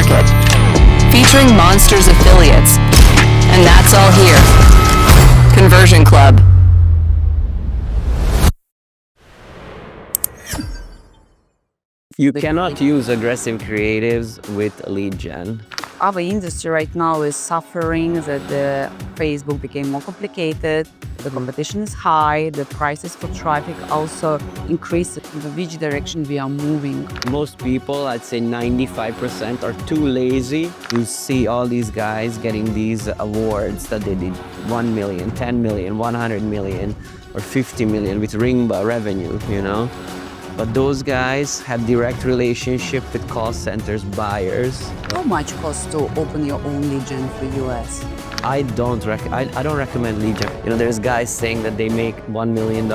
market, featuring Monsters affiliates. And that's all here. Conversion Club. You cannot use aggressive creatives with lead gen. Our industry right now is suffering that the Facebook became more complicated, the competition is high, the prices for traffic also increased. In which direction we are moving? Most people, I'd say 95%, are too lazy. You see all these guys getting these awards that they did 1 million, 10 million, 100 million, or 50 million with Ringba revenue, you know? But those guys have direct relationship with call centers, buyers. How much costs to open your own lead gen for US? I don't recommend lead gen. You know, there's guys saying that they make $1 million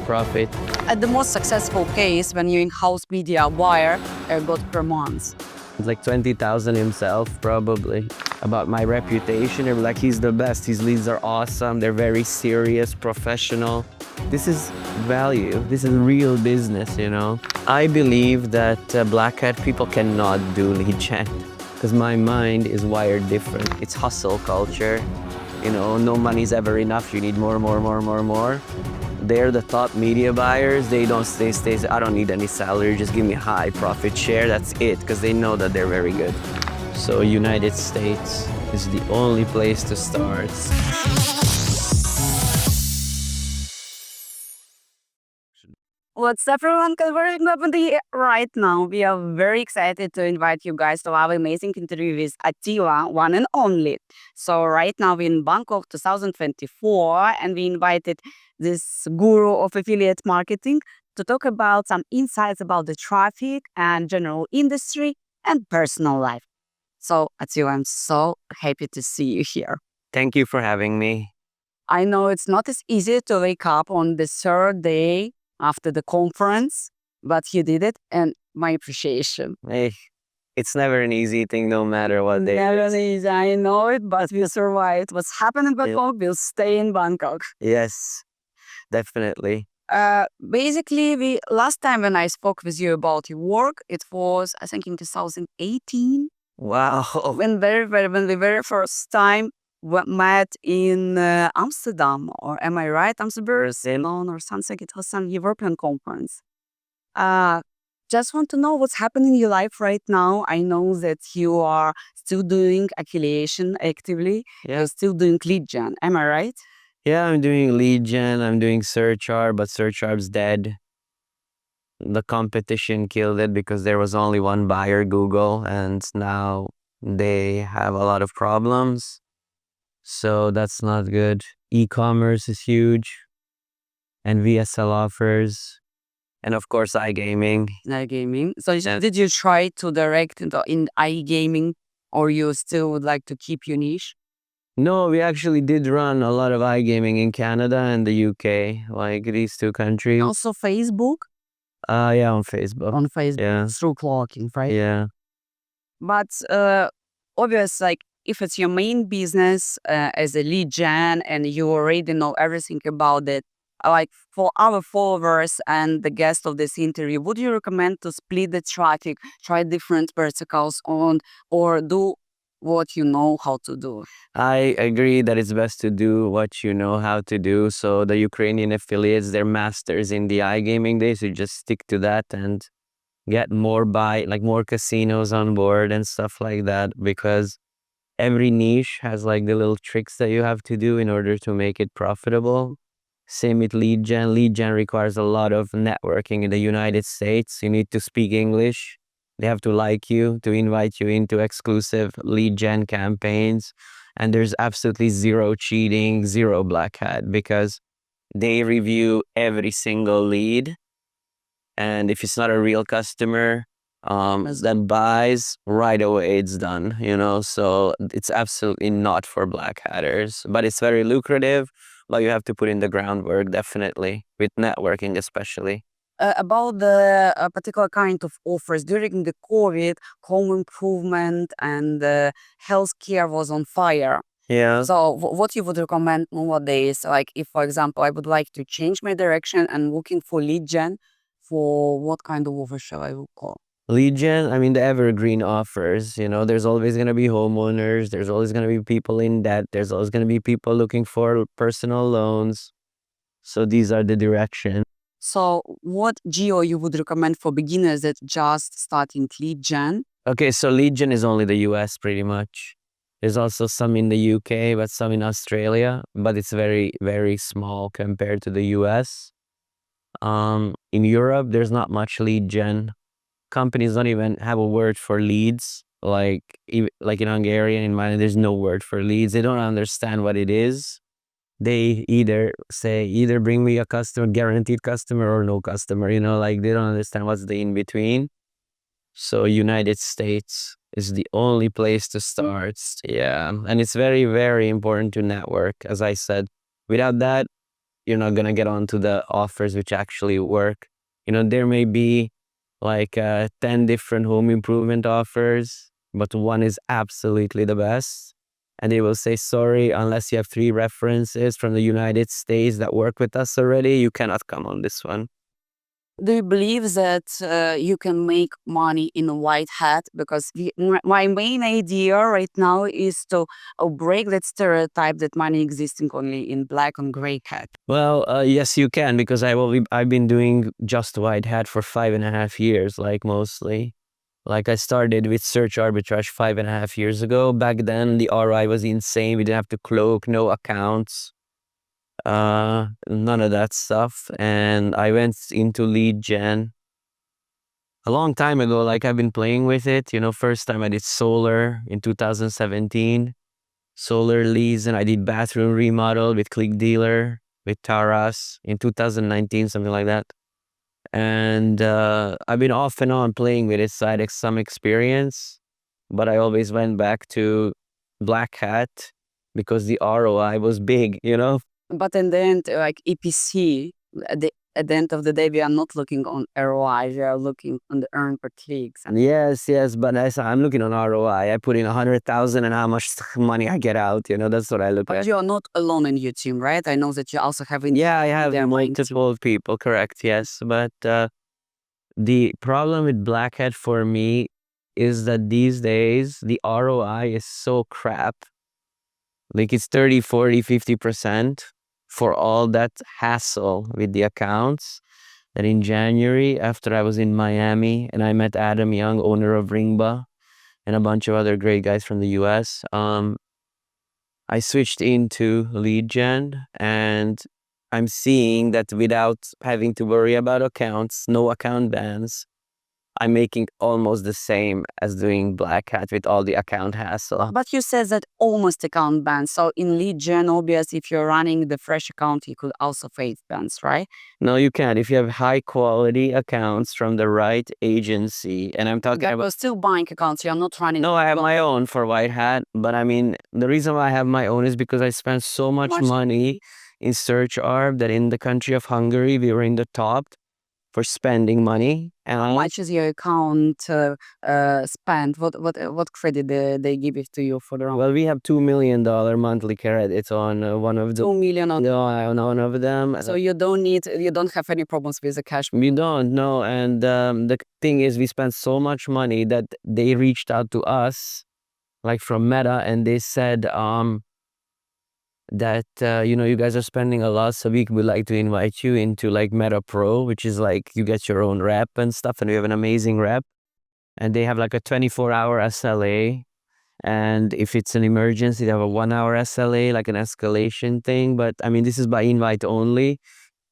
profit. At the most successful case, when you in-house media buyer, got per month. It's like 20,000 himself, probably. About my reputation, they're like, he's the best. His leads are awesome. They're very serious, professional. This is value. This is real business, you know. I believe that black hat people cannot do lead gen because my mind is wired different. It's hustle culture. You know, no money's ever enough. You need more. They're the top media buyers. They don't stay, I don't need any salary. Just give me high profit share. That's it, because they know that they're very good. So United States is the only place to start. What's up, everyone? Conversion Conf here. Right now, we are very excited to invite you guys to our amazing interview with Attila, one and only. So right now we're in Bangkok 2024, and we invited this guru of affiliate marketing to talk about some insights about the traffic and general industry and personal life. So Attila, I'm so happy to see you here. Thank you for having me. I know it's not as easy to wake up on the third day after the conference, but you did it, and my appreciation. Hey, it's never an easy thing, no matter what day. Never easy, I know it, but we survived. What's happened in Bangkok will stay in Bangkok. Yes, definitely. Basically, last time when I spoke with you about your work, it was, I think, in 2018. Wow. When the very first time we met in Amsterdam, or am I right? Amsterdam or something. It was some European conference. Just want to know what's happening in your life right now. I know that you are still doing affiliation actively. Yeah. You're still doing lead gen. Am I right? Yeah, I'm doing lead gen. I'm doing search arb, but search arb's dead. The competition killed it because there was only one buyer, Google, and now they have a lot of problems. So that's not good. E-commerce is huge, and VSL offers, and of course iGaming. iGaming. So did you try to direct in iGaming, or you still would like to keep your niche? No, we actually did run a lot of iGaming in Canada and the UK, like these two countries. Also Facebook? Yeah, on Facebook. On Facebook, Yeah. through clocking, right? Yeah. But obvious, like if it's your main business as a lead gen and you already know everything about it, like for our followers and the guest of this interview, would you recommend to split the traffic, try different verticals on, or do what you know how to do? I agree that it's best to do what you know how to do. So the Ukrainian affiliates, they're masters in the iGaming days. So just stick to that and get more more casinos on board and stuff like that, because every niche has like the little tricks that you have to do in order to make it profitable. Same with lead gen. Lead gen requires a lot of networking in the United States. You need to speak English. They have to like you, to invite you into exclusive lead gen campaigns. And there's absolutely zero cheating, zero black hat, because they review every single lead. And if it's not a real customer that buys, right away it's done, you know? So it's absolutely not for black hatters, but it's very lucrative. But you have to put in the groundwork, definitely, with networking especially. About the particular kind of offers during the COVID, home improvement and healthcare was on fire. Yeah. So what you would recommend nowadays? Like if, for example, I would like to change my direction and looking for lead gen, for what kind of offer shall I call? LitGen, I mean, the evergreen offers, you know, there's always going to be homeowners. There's always going to be people in debt. There's always going to be people looking for personal loans. So these are the direction. So what geo you would recommend for beginners that just starting lead gen? Okay, so LitGen is only the US pretty much. There's also some in the UK, but some in Australia, but it's very, very small compared to the US. In Europe, there's not much lead gen. Companies don't even have a word for leads. Like in Hungarian, in mine, there's no word for leads. They don't understand what it is. They either bring me a customer, guaranteed customer, or no customer. You know, like they don't understand what's the in between. So United States is the only place to start. Yeah, and it's very, very important to network. As I said, without that, you're not gonna get onto the offers which actually work. You know, there may be like 10 different home improvement offers, but one is absolutely the best. And they will say, sorry, unless you have 3 references from the United States that work with us already, you cannot come on this one. Do you believe that you can make money in a white hat? Because my main idea right now is to break that stereotype that money existing only in black and gray hat. Well, yes, you can, because I've been doing just white hat for 5.5 years, like mostly. Like I started with search arbitrage 5.5 years ago. Back then, the ROI was insane. We didn't have to cloak, no accounts, none of that stuff. And I went into lead gen a long time ago. Like I've been playing with it. You know, first time I did solar in 2017, solar leads, and I did bathroom remodel with Click Dealer with Taras in 2019, something like that. And I've been off and on playing with it, so I had some experience, but I always went back to black hat because the ROI was big, you know? But in the end, like EPC, at the end of the day, we are not looking on ROI, we are looking on the earn per clicks. Yes, but I'm looking on ROI. I put in 100,000 and how much money I get out, you know, that's what I look But at. you are not alone in your team, right? I know that you also have Yeah, I have their mind too. multiple people, correct, yes. But the problem with black hat for me is that these days the ROI is so crap. Like it's 30, 40, 50% for all that hassle with the accounts. That in January, after I was in Miami and I met Adam Young, owner of Ringba, and a bunch of other great guys from the US, I switched into lead gen, and I'm seeing that without having to worry about accounts, no account bans, I'm making almost the same as doing black hat with all the account hassle. But you said that almost account bans. So in lead gen, obviously, if you're running the fresh account, you could also face bans, right? No, you can't. If you have high quality accounts from the right agency, and I'm talking That about. was still buying accounts. You're not running. No, I have my own for white hat, but I mean, the reason why I have my own is because I spent so much money in search arb that in the country of Hungary, we were in the top for spending money. And How much is your account spent? What credit they give it to you for the run? Well, we have $2 million monthly credits on one of the. 2 million on. No, on one of them. So you don't have any problems with the cash. We don't know. And the thing is, we spent so much money that they reached out to us, like from Meta, and they said that, you guys are spending a lot, so we would like to invite you into like Meta Pro, which is like you get your own rep and stuff, and we have an amazing rep. And they have like a 24-hour SLA. And if it's an emergency, they have a 1-hour SLA, like an escalation thing. But I mean, this is by invite only.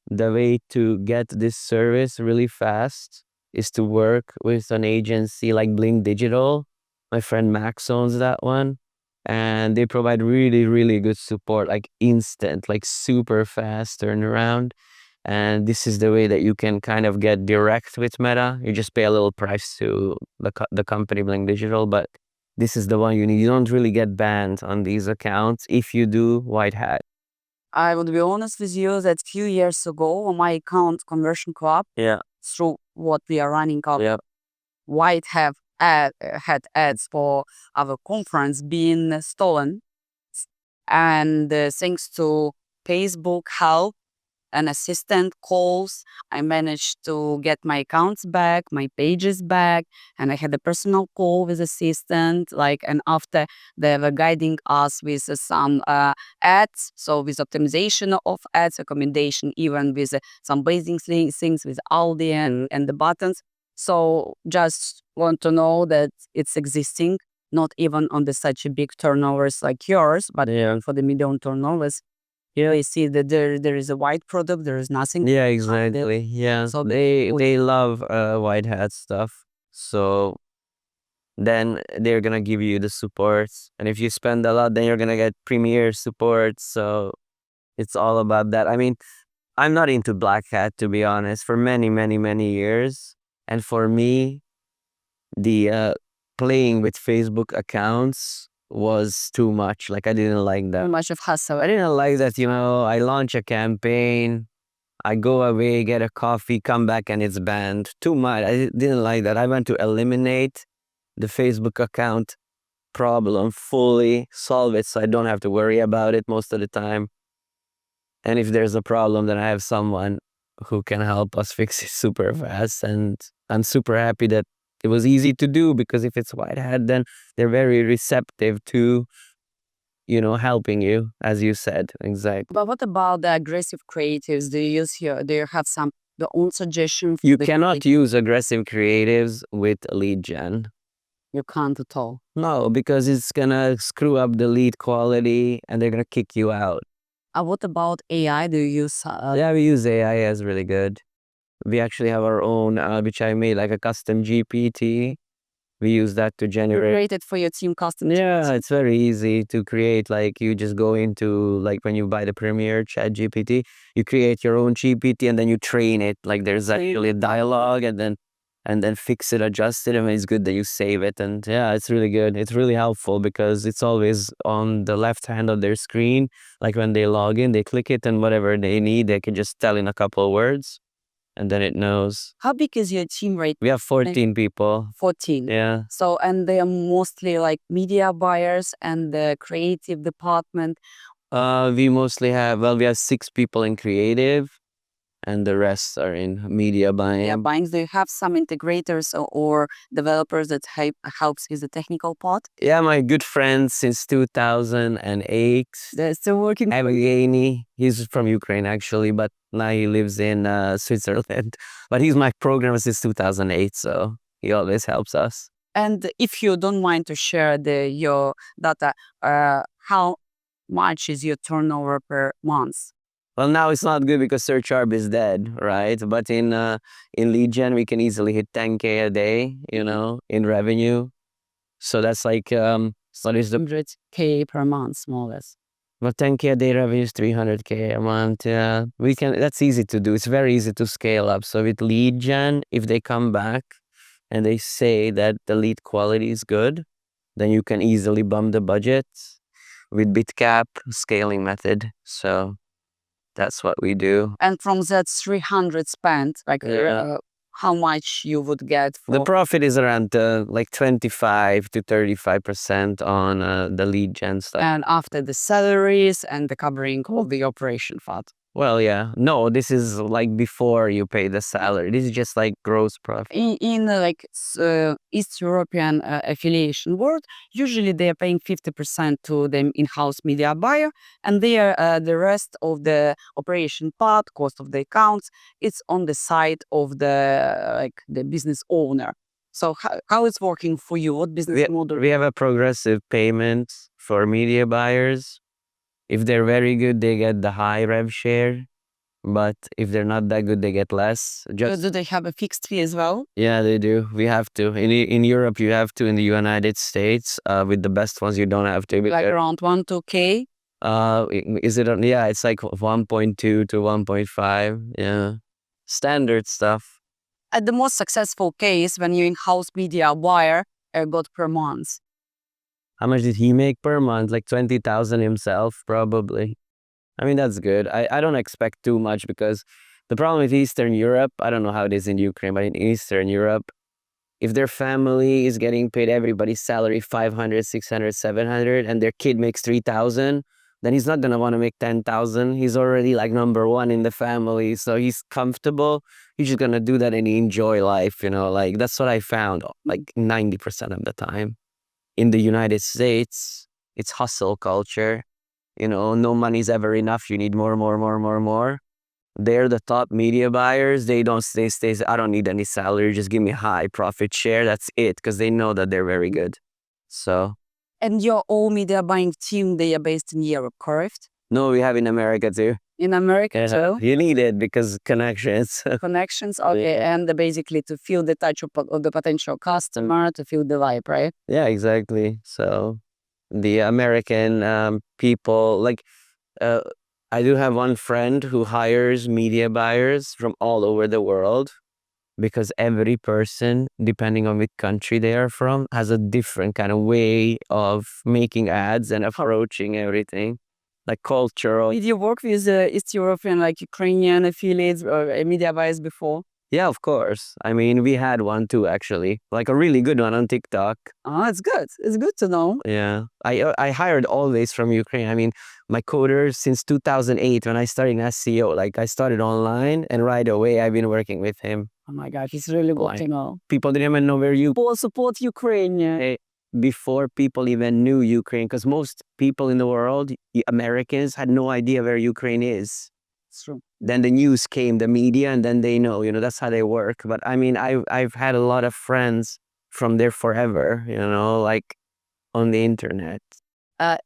The way to get this service really fast is to work with an agency like Blink Digital. My friend Max owns that one. And they provide really, really good support, like instant, like super fast turnaround. And this is the way that you can kind of get direct with Meta. You just pay a little price to the company Blink Digital, but this is the one you need. You don't really get banned on these accounts if you do white hat. I would be honest with you that few years ago on my account Conversion Club, Yeah. through what we are running up, Yeah. White had ads for our conference being stolen, and thanks to Facebook help, an assistant calls. I managed to get my accounts back, my pages back, and I had a personal call with assistant. And after they were guiding us with some ads, so with optimization of ads, recommendation, even with some basic things with Aldi and the buttons. So just want to know that it's existing, not even on the such a big turnovers like yours, but for the medium turnovers. You see that there is a white product, there is nothing. Yeah, exactly. Yeah, So they love white hat stuff. So then they're gonna give you the support, and if you spend a lot, then you're gonna get premier support. So it's all about that. I mean, I'm not into black hat, to be honest, for many, many, many years. And for me, the playing with Facebook accounts was too much. Like, I didn't like that. too much of hustle. I didn't like that, I launch a campaign, I go away, get a coffee, come back, and it's banned. Too much. I didn't like that. I want to eliminate the Facebook account problem fully, solve it so I don't have to worry about it most of the time. And if there's a problem, then I have someone who can help us fix it super fast. And I'm super happy that it was easy to do, because if it's white hat, then they're very receptive to, helping you, as you said. Exactly. But what about the aggressive creatives? Do you use here? Do you have some the own suggestion? You cannot use aggressive creatives with lead gen. You can't at all. No, because it's gonna screw up the lead quality and they're gonna kick you out. What about AI? Do you use? Yeah, we use AI as really good. We actually have our own, which I made like a custom GPT. We use that to generate. Created for your team custom. Yeah, it's very easy to create. Like, you just go into, like, when you buy the Premier Chat GPT, you create your own GPT and then you train it. Like, there's actually a dialogue, and then fix it, adjust it, and it's good that you save it. And yeah, it's really good. It's really helpful because it's always on the left hand of their screen. Like, when they log in, they click it, and whatever they need, they can just tell in a couple of words, and then it knows. How big is your team right We have 14 people. 14. Yeah. So, and they are mostly like media buyers and the creative department. We mostly have, we have 6 people in creative, and the rest are in media buying. Yeah, buying. Do you have some integrators or developers that helps with the technical part? Yeah, my good friend since 2008. They're still working. Evgeny, he's from Ukraine actually, but now he lives in Switzerland. But he's my programmer since 2008, so he always helps us. And if you don't mind to share your data, how much is your turnover per month? Well, now it's not good because Search Arb is dead, right? But in LitGen, we can easily hit 10K a day, in revenue. So that's like, so there's the 100K per month, more or less. But 10K a day revenue is 300K a month. Yeah, that's easy to do. It's very easy to scale up. So with LitGen, if they come back and they say that the lead quality is good, then you can easily bump the budget with BitCap scaling method. So that's what we do. And from that 300 spent, how much you would get for The profit is around like 25 to 35% on the lead gen stuff. and after the salaries and the covering all the operation fund. Well, yeah. No, this is like before you pay the salary. This is just like gross profit. In East European affiliation world, usually they are paying 50% to the in-house media buyer, and they are the rest of the operation part, cost of the accounts, it's on the side of the business owner. So how it's working for you? What business model? We have a progressive payment for media buyers. If they're very good, they get the high rev share. But if they're not that good, they get less. Do they have a fixed fee as well? Yeah, they do. We have to. In Europe, you have to. In the United States, with the best ones, you don't have to. Like around 1-2K? Is it? Yeah, it's like 1.2 to 1.5. Yeah, standard stuff. At the most successful case, when you in-house media buyer got per month. How much did he make per month? Like 20,000 himself, probably. I mean, that's good. I don't expect too much, because the problem with Eastern Europe, I don't know how it is in Ukraine, but in Eastern Europe, if their family is getting paid everybody's salary 500, 600, 700, and their kid makes 3,000, then he's not gonna want to make 10,000. He's already like number one in the family, so he's comfortable. He's just gonna do that and enjoy life, like that's what I found like 90% of the time. In the United States, it's hustle culture. No money's ever enough. You need more, more, more, more, more. They're the top media buyers. They don't stay. I don't need any salary. Just give me high profit share. That's it, because they know that they're very good. So. And your all media buying team, they are based in Europe, correct? No, we have in America too. In America too? You need it because connections. Connections, okay. And basically to feel the touch of the potential customer, to feel the vibe, right? Yeah, exactly. So the American people, like, I do have one friend who hires media buyers from all over the world, because every person, depending on which country they are from, has a different kind of way of making ads and approaching everything, like cultural. Did you work with East European, like Ukrainian affiliates or media buyers before? Yeah, of course. I mean, we had one too, actually, like a really good one on TikTok. Oh, it's good. It's good to know. Yeah, I hired always from Ukraine. I mean, my coders since 2008 when I started in SEO, like I started online and right away I've been working with him. Oh my God, it's really good to know. People didn't even know where you Support Ukraine. before people even knew Ukraine, because most people in the world, Americans, had no idea where Ukraine is. It's true. Then the news came, the media, and then they know, that's how they work. But I mean, I've had a lot of friends from there forever, like on the internet.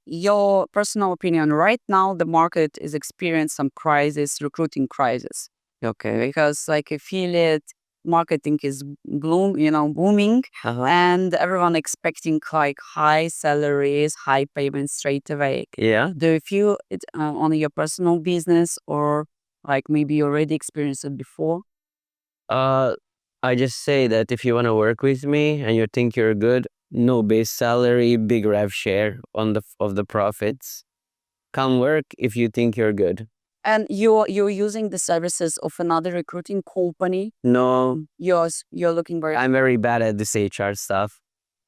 Your personal opinion, right now the market is experiencing some crisis, recruiting crisis. Okay. Because like affiliate marketing is booming, and everyone expecting like high salaries, high payments straight away. Yeah. Do you feel it on your personal business, or like maybe you already experienced it before? I just say that if you want to work with me and you think you're good, no base salary, big rev share of the profits. Come work if you think you're good. And you're using the services of another recruiting company? No. You're looking very... I'm very bad at this HR stuff.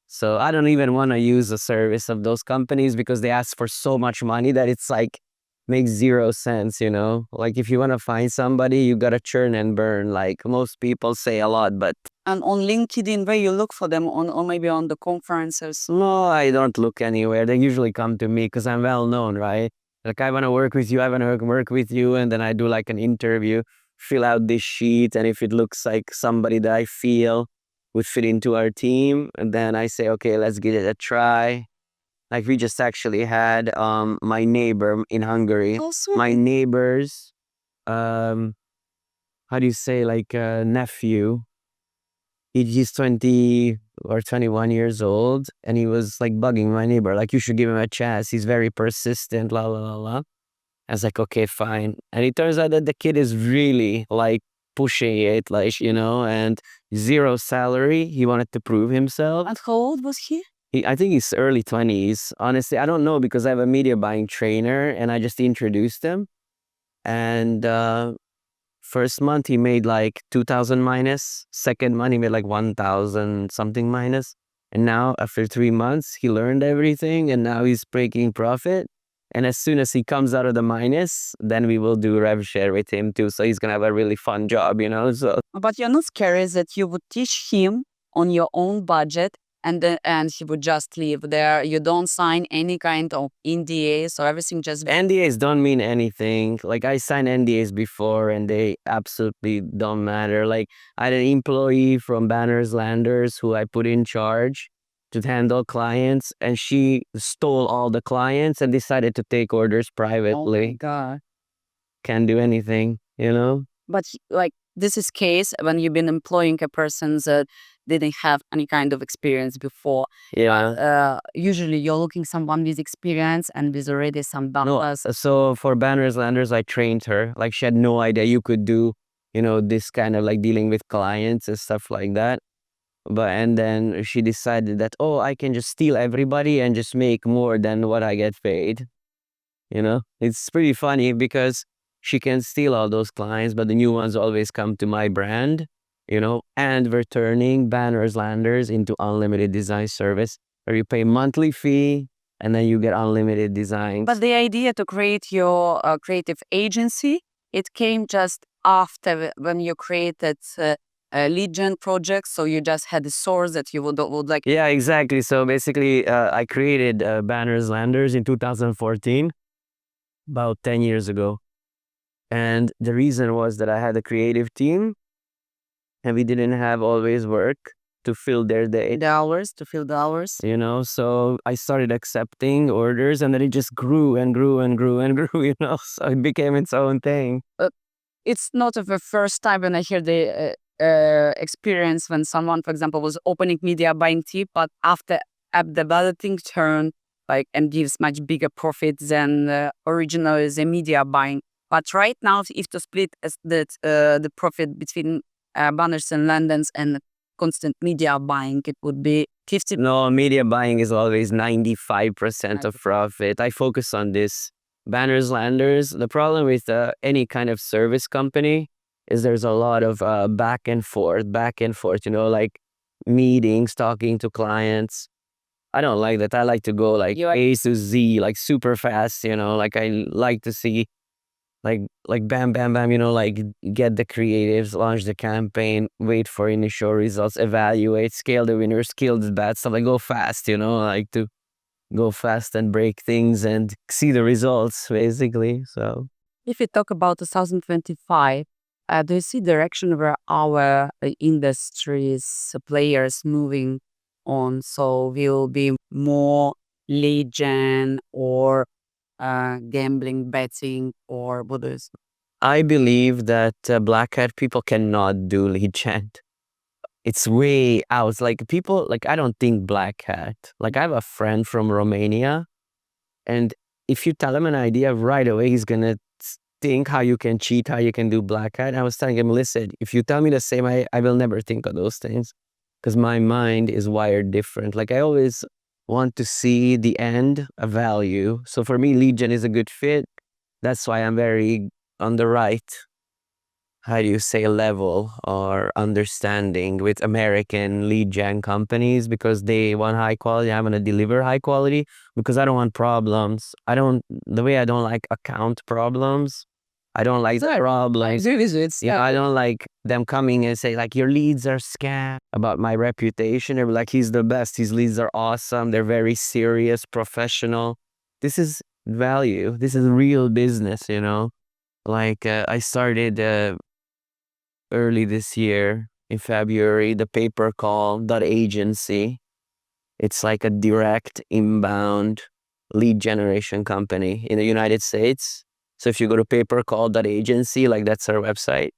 So I don't even want to use the service of those companies, because they ask for so much money that it's like makes zero sense, Like if you want to find somebody, you got to churn and burn. Like most people say a lot, but... And on LinkedIn, where you look for them or maybe on the conferences? No, I don't look anywhere. They usually come to me because I'm well known, right? Like, I want to work with you, I want to work with you. And then I do like an interview, fill out this sheet. And if it looks like somebody that I feel would fit into our team, and then I say, okay, let's give it a try. Like we just actually had my neighbor in Hungary. Oh, sweet. My neighbor's, how do you say, like nephew. He's 20 or 21 years old, and he was like bugging my neighbor, like, you should give him a chance. He's very persistent, la la la la. I was like, okay, fine. And it turns out that the kid is really like pushing it, like, and zero salary. He wanted to prove himself. And how old was he? I think he's early 20s. Honestly, I don't know, because I have a media buying trainer and I just introduced him. And first month he made like 2,000 minus. Second month he made like 1,000 something minus. And now after 3 months, he learned everything and now he's breaking profit. And as soon as he comes out of the minus, then we will do rev share with him too. So he's going to have a really fun job, So. But you're not scared that you would teach him on your own budget and he would just leave there. You don't sign any kind of NDA, so everything just... NDAs don't mean anything. Like, I signed NDAs before and they absolutely don't matter. Like, I had an employee from Banners Landers who I put in charge to handle clients, and she stole all the clients and decided to take orders privately. Oh my God. Can't do anything, But like, this is case when you've been employing a person that didn't have any kind of experience before. Yeah. Usually you're looking someone with experience and with already some balance. No, so for Banners Landers, I trained her. Like, she had no idea you could do, this kind of like dealing with clients and stuff like that. And then she decided that, oh, I can just steal everybody and just make more than what I get paid. It's pretty funny because she can steal all those clients, but the new ones always come to my brand, and we're turning Banners Landers into unlimited design service where you pay monthly fee and then you get unlimited designs. But the idea to create your creative agency, it came just after when you created a LitGen project. So you just had a source that you would like. Yeah, exactly. So basically, I created Banners Landers in 2014, about 10 years ago. And the reason was that I had a creative team and we didn't have always work to fill their day. The hours to fill the hours. You know, so I started accepting orders and then it just grew and grew and grew and grew, you know, so it became its own thing. It's not the first time when I hear the experience when someone, for example, was opening media buying tip, but after app developing turn like and gives much bigger profit than originally the media buying. But right now, if to split the profit between banners and landings and constant media buying, it would be 50. No, media buying is always 95% of profit. I focus on this. Banners, landers. The problem with any kind of service company is there's a lot of back and forth, you know, like meetings, talking to clients. I don't like that. I like to go like A to Z, like super fast, you know, like I like to see like bam, bam, bam, you know, like get the creatives, launch the campaign, wait for initial results, evaluate, scale the winners, scale the bad stuff, like go fast, you know, like to go fast and break things and see the results, basically. So if we talk about 2025, do you see direction where our industries players moving on? So will be more lead gen or gambling, betting, or what is? I believe that black hat people cannot do lead gen. It's way out. Like people, like I don't think black hat. Like I have a friend from Romania, and if you tell him an idea right away, he's gonna think how you can cheat, how you can do black hat. I was telling him, listen, if you tell me the same, I will never think of those things because my mind is wired different. Like I always want to see the end, a value. So for me, lead gen is a good fit. That's why I'm very on the right, how do you say, level or understanding with American lead gen companies because they want high quality. I want to deliver high quality because I don't want problems. The way I don't like account problems. I don't like problems. Yeah, I don't like them coming and say like your leads are scam about my reputation. They're like, he's the best. His leads are awesome. They're very serious, professional. This is value. This is real business, you know? Like I started early this year in February, the pay-per-call.agency. It's like a direct inbound lead generation company in the United States. So if you go to pay-per-call.agency, like that's our website.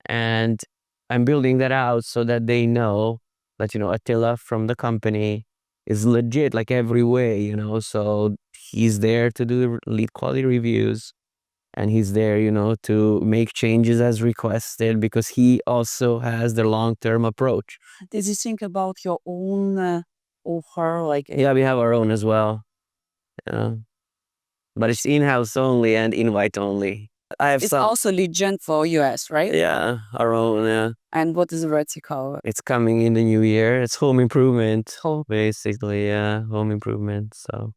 And I'm building that out so that they know that, you know, Attila from the company is legit like every way, you know. So he's there to do lead quality reviews. And he's there, you know, to make changes as requested because he also has the long-term approach. Did you think about your own offer? Like, Yeah, we have our own as well. Yeah. But it's in-house only and invite only. I have it's some. also lead gen for US, right? Yeah, our own, yeah. And what is the vertical? It's coming in the new year. It's home improvement, basically, yeah, home improvement, so.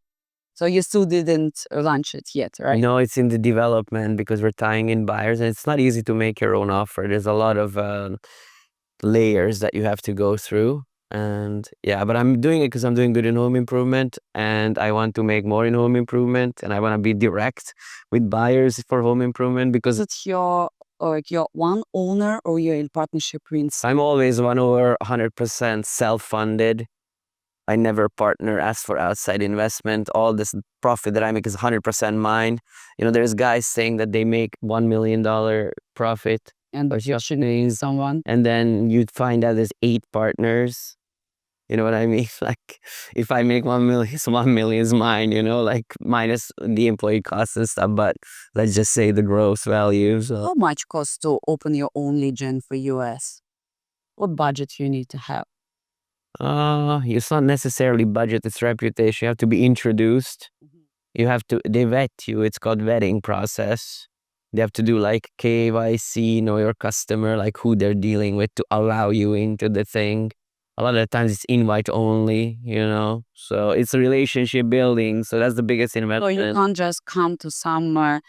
So you still didn't launch it yet, right? No, it's in the development because we're tying in buyers and it's not easy to make your own offer. There's a lot of layers that you have to go through. And yeah, but I'm doing it because I'm doing good in home improvement and I want to make more in home improvement and I want to be direct with buyers for home improvement because It's your one owner or you're in partnership with? I'm always 100% self-funded. I never partner, ask for outside investment. All this profit that I make is 100% mine. You know, there's guys saying that they make $1 million profit. And Or you should name someone. and then you'd find out there's 8 partners. You know what I mean? Like, if I make 1 million, 1 million is mine, you know, like minus the employee costs and stuff. But let's just say the gross value. So. How much costs to open your own lead gen for US? What budget you need to have? It's not necessarily budget, it's reputation. You have to be introduced. You have to, they vet you. It's called vetting process. They have to do like KYC, know your customer, like who they're dealing with to allow you into the thing. A lot of the times it's invite only, so it's a relationship building. So that's the biggest So investment. you can't just come to some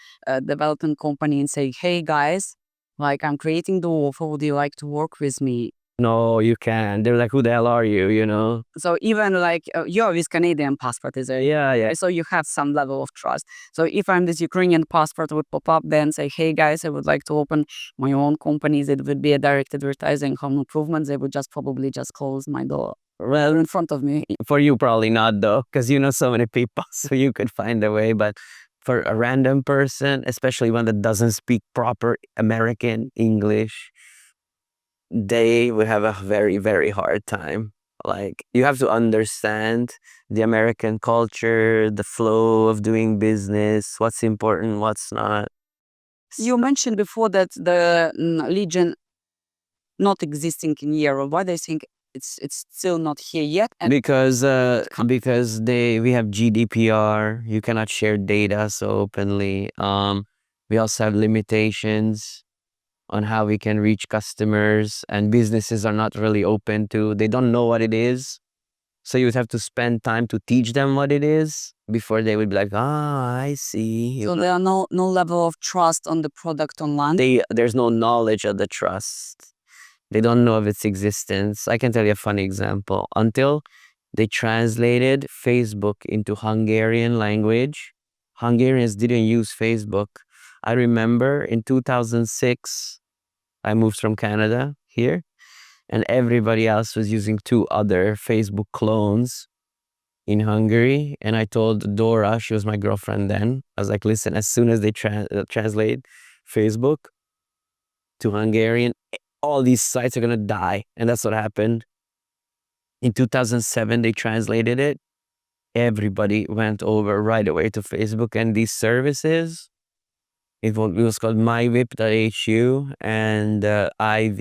development company and say, hey guys, like I'm creating the offer, would you like to work with me? No, you can. They're like, who the hell are you? So even like you're with Canadian passport, is it? Yeah. So you have some level of trust. So if I'm this Ukrainian passport would pop up, then say, hey guys, I would like to open my own companies. It would be a direct advertising, home improvements. They would just probably just close my door Well, in front of me. for you, probably not though, because you know so many people, so you could find a way. But for a random person, especially one that doesn't speak proper American English, they will have a very, very hard time. Like, you have to understand the American culture, the flow of doing business, what's important, what's not. You mentioned before that the Legion not existing in Europe. Why do you think it's still not here yet? And Because we have GDPR, you cannot share data so openly. We also have limitations on how we can reach customers, and businesses are not really open to, they don't know what it is. So you would have to spend time to teach them what it is before they would be like, I see. so there are no level of trust on the product online. There's no knowledge of the trust. They don't know of its existence. I can tell you a funny example. Until they translated Facebook into Hungarian language, Hungarians didn't use Facebook. I remember in 2006, I moved from Canada here, and everybody else was using two other Facebook clones in Hungary. And I told Dora, she was my girlfriend then, I was like, listen, as soon as they translate Facebook to Hungarian, all these sites are gonna die. And that's what happened. In 2007, they translated it. Everybody went over right away to Facebook, and these services, it was called mywhip.hu and iwiw.hu.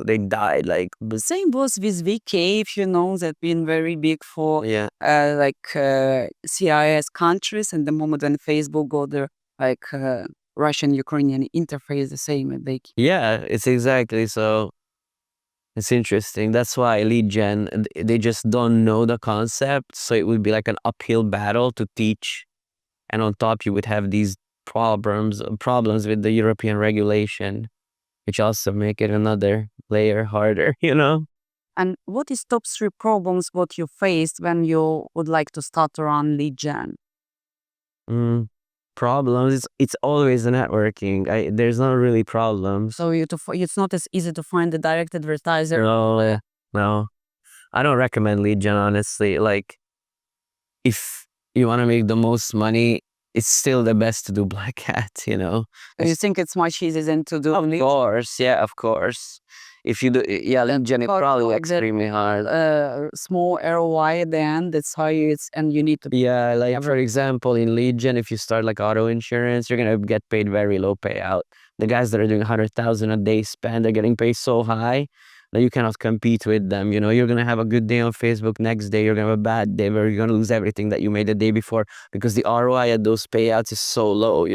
They died like. Same was with VK, if you know, that been very big for Yeah. CIS countries. And the moment when Facebook got the Russian Ukrainian interface, the same. Yeah, it's exactly so. It's interesting. That's why LitGen, they just don't know the concept. So it would be like an uphill battle to teach. And on top, you would have these problems with the European regulation, which also make it another layer harder, And what is top 3 problems what you faced when you would like to start to run lead gen? Problems. It's always the networking. There's not really problems. So it's not as easy to find a direct advertiser. No. I don't recommend LitGen, honestly. Like, if you want to make the most money, it's still the best to do Black Hat, You think it's much easier than to do Of course, yeah, of course. If you do, yeah, LitGen is probably extremely hard. small ROI at the end. That's how and you need to. Yeah, like for example, in LitGen, if you start like auto insurance, you're gonna get paid very low payout. The guys that are doing 100,000 a day spend, they're getting paid so high that you cannot compete with them. You're gonna have a good day on Facebook. Next day, you're gonna have a bad day where you're gonna lose everything that you made the day before because the ROI at those payouts is so low.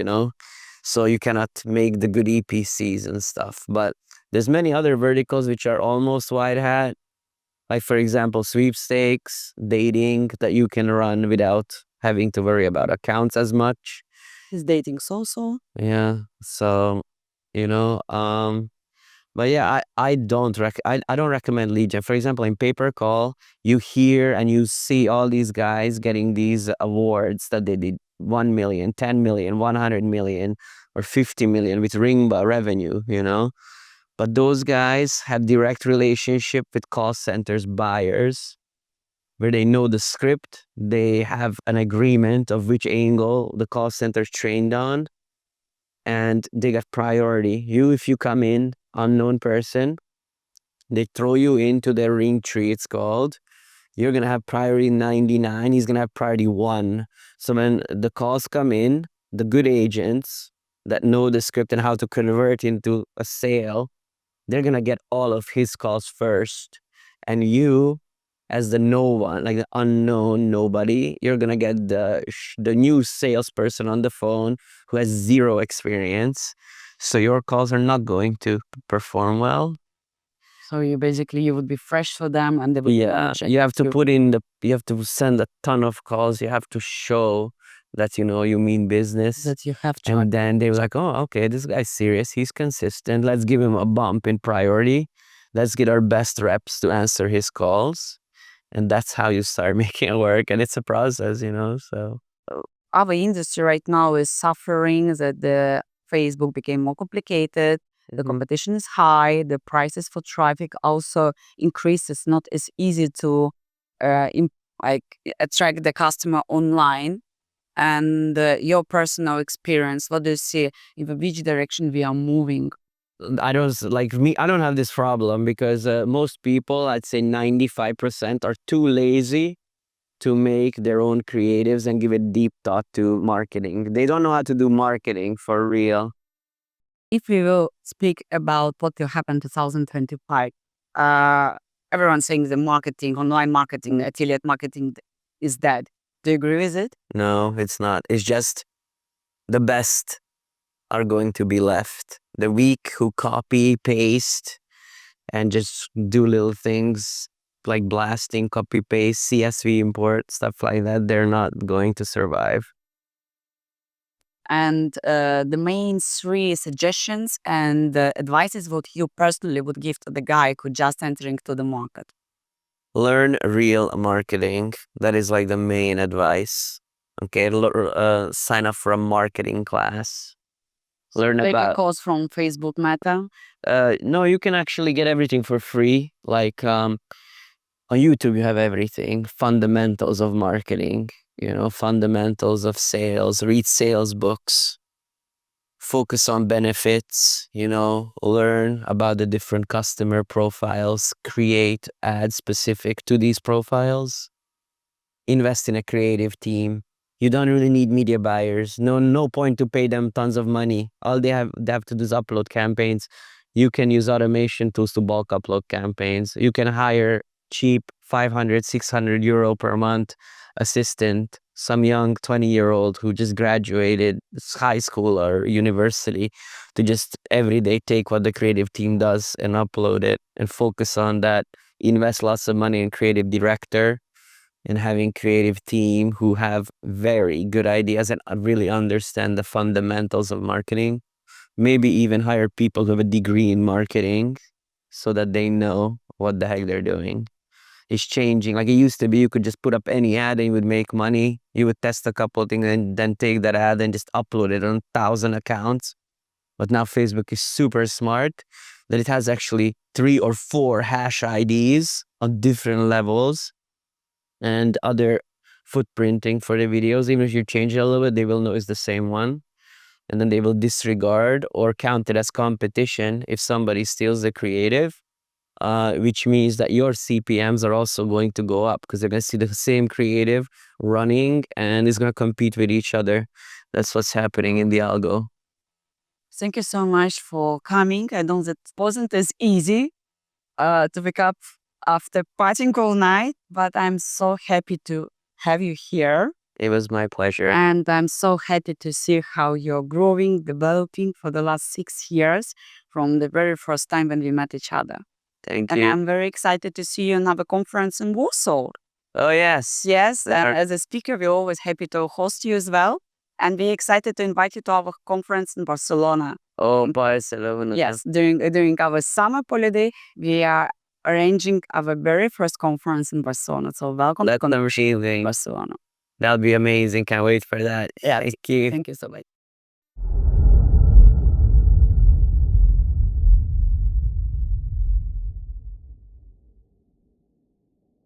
So you cannot make the good EPCs and stuff. But there's many other verticals which are almost white hat. Like, for example, sweepstakes, dating, that you can run without having to worry about accounts as much. Is dating so? Yeah. So, but yeah, I don't recommend LitGen. For example, in pay per call, you hear and you see all these guys getting these awards that they did 1 million, 10 million, 100 million, or 50 million with Ringba revenue, But those guys have direct relationship with call centers buyers where they know the script. They have an agreement of which angle the call center's trained on, and they got priority. If you come in, unknown person, they throw you into their ring tree, it's called. You're going to have priority 99. He's going to have priority 1. So when the calls come in, the good agents that know the script and how to convert into a sale, they're going to get all of his calls first. And you, as the no one, like the unknown nobody, you're going to get the new salesperson on the phone who has zero experience. So your calls are not going to perform well. So you would be fresh for them, and they would Yeah, you have to you have to send a ton of calls. You have to show that you mean business. that you have to. And then they were like, oh, okay, this guy's serious. He's consistent. Let's give him a bump in priority. Let's get our best reps to answer his calls. And that's how you start making it work. And it's a process, so. Our industry right now is suffering that the Facebook became more complicated. The competition is high. The prices for traffic also increased. It's not as easy to attract the customer online. And your personal experience, what do you see in which direction we are moving? I don't have this problem because most people, I'd say 95% are too lazy to make their own creatives and give it deep thought to marketing. They don't know how to do marketing for real. If we will speak about what will happen 2025, everyone's saying the marketing, online marketing, affiliate marketing is dead. Do you agree with it? No, it's not. It's just the best are going to be left. The weak who copy, paste, and just do little things like blasting, copy, paste, CSV import, stuff like that, they're not going to survive. And the main three suggestions and advices what you personally would give to the guy who just entering to the market. Learn real marketing. That is like the main advice. Okay, sign up for a marketing class. Learn Take a about. course from Facebook Meta. No, you can actually get everything for free. Like on YouTube, you have everything. Fundamentals of marketing. Fundamentals of sales. Read sales books. Focus on benefits. Learn about the different customer profiles. Create ads specific to these profiles. Invest in a creative team. You don't really need media buyers. No point to pay them tons of money. All they have to do is upload campaigns. You can use automation tools to bulk upload campaigns. You can hire cheap 500, 600 euro per month assistant, some young 20-year-old who just graduated high school or university to just every day take what the creative team does and upload it and focus on that. Invest lots of money in creative director and having creative team who have very good ideas and really understand the fundamentals of marketing. Maybe even hire people who have a degree in marketing so that they know what the heck they're doing. It's changing. Like it used to be, you could just put up any ad and you would make money. You would test a couple of things and then take that ad and just upload it on 1,000 accounts. But now Facebook is super smart that it has actually 3 or 4 hash IDs on different levels and other footprinting for the videos. Even if you change it a little bit, they will know it's the same one. And then they will disregard or count it as competition if somebody steals the creative, which means that your CPMs are also going to go up because they're going to see the same creative running and it's going to compete with each other. That's what's happening in the algo. Thank you so much for coming. I know that wasn't as easy to pick up after partying all night, but I'm so happy to have you here. It was my pleasure. And I'm so happy to see how you're growing, developing for the last 6 years from the very first time when we met each other. Thank And you. I'm very excited to see you and have a conference in Warsaw. Oh, yes. Yes, and as a speaker, we're always happy to host you as well. And we're excited to invite you to our conference in Barcelona. Oh, Barcelona. Yes, during our summer holiday, we are arranging our very first conference in Barcelona. So welcome to That's amazing. Barcelona. That'll be amazing. Can't wait for that. Yeah, Thank you. Thank you so much.